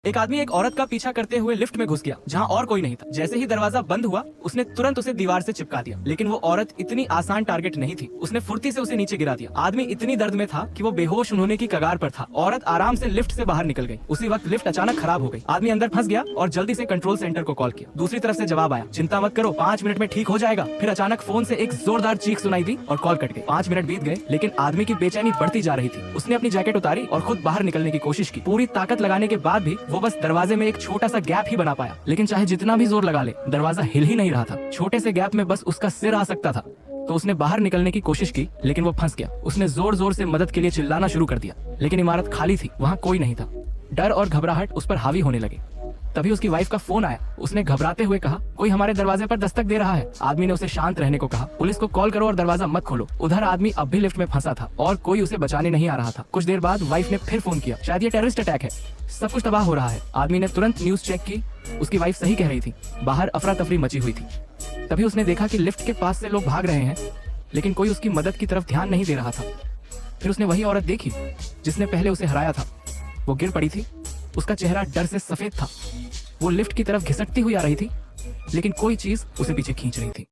एक आदमी एक औरत का पीछा करते हुए लिफ्ट में घुस गया जहां और कोई नहीं था। जैसे ही दरवाजा बंद हुआ उसने तुरंत उसे दीवार से चिपका दिया, लेकिन वो औरत इतनी आसान टारगेट नहीं थी। उसने फुर्ती से उसे नीचे गिरा दिया। आदमी इतनी दर्द में था कि वो बेहोश होने की कगार पर था। औरत आराम से लिफ्ट से बाहर निकल गई। उसी वक्त लिफ्ट अचानक खराब हो गई। आदमी अंदर फंस गया और जल्दी से कंट्रोल सेंटर को कॉल किया। दूसरी तरफ से जवाब आया, चिंता मत करो, 5 मिनट में ठीक हो जाएगा। फिर अचानक फोन से एक जोरदार चीख सुनाई दी और कॉल कट गई। 5 मिनट बीत गए, लेकिन आदमी की बेचैनी बढ़ती जा रही थी। उसने अपनी जैकेट उतारी और खुद बाहर निकलने की कोशिश की। पूरी ताकत लगाने के बाद भी वो बस दरवाजे में एक छोटा सा गैप ही बना पाया। लेकिन चाहे जितना भी जोर लगा ले, दरवाजा हिल ही नहीं रहा था। छोटे से गैप में बस उसका सिर आ सकता था। तो उसने बाहर निकलने की कोशिश की, लेकिन वो फंस गया। उसने जोर जोर से मदद के लिए चिल्लाना शुरू कर दिया, लेकिन इमारत खाली थी, वहाँ कोई नहीं था। डर और घबराहट उस पर हावी होने लगे। तभी उसकी वाइफ का फोन आया। उसने घबराते हुए कहा, कोई हमारे दरवाजे पर दस्तक दे रहा है। आदमी ने उसे शांत रहने को कहा। पुलिस को कॉल करो और दरवाजा मत खोलो। उधर आदमी अब भी लिफ्ट में फंसा था और कोई उसे बचाने नहीं आ रहा था। कुछ देर बाद वाइफ ने फिर फोन किया, शायद ये टेररिस्ट अटैक है, सब कुछ तबाह हो रहा है। आदमी ने तुरंत न्यूज चेक की। उसकी वाइफ सही कह रही थी, बाहर अफरा तफरी मची हुई थी। तभी उसने देखा कि लिफ्ट के पास से लोग भाग रहे हैं, लेकिन कोई उसकी मदद की तरफ ध्यान नहीं दे रहा था। फिर उसने वही औरत देखी जिसने पहले उसे हराया था। वो गिर पड़ी थी। उसका चेहरा डर से सफेद था। वो लिफ्ट की तरफ घिसटती हुई आ रही थी, लेकिन कोई चीज उसे पीछे खींच रही थी।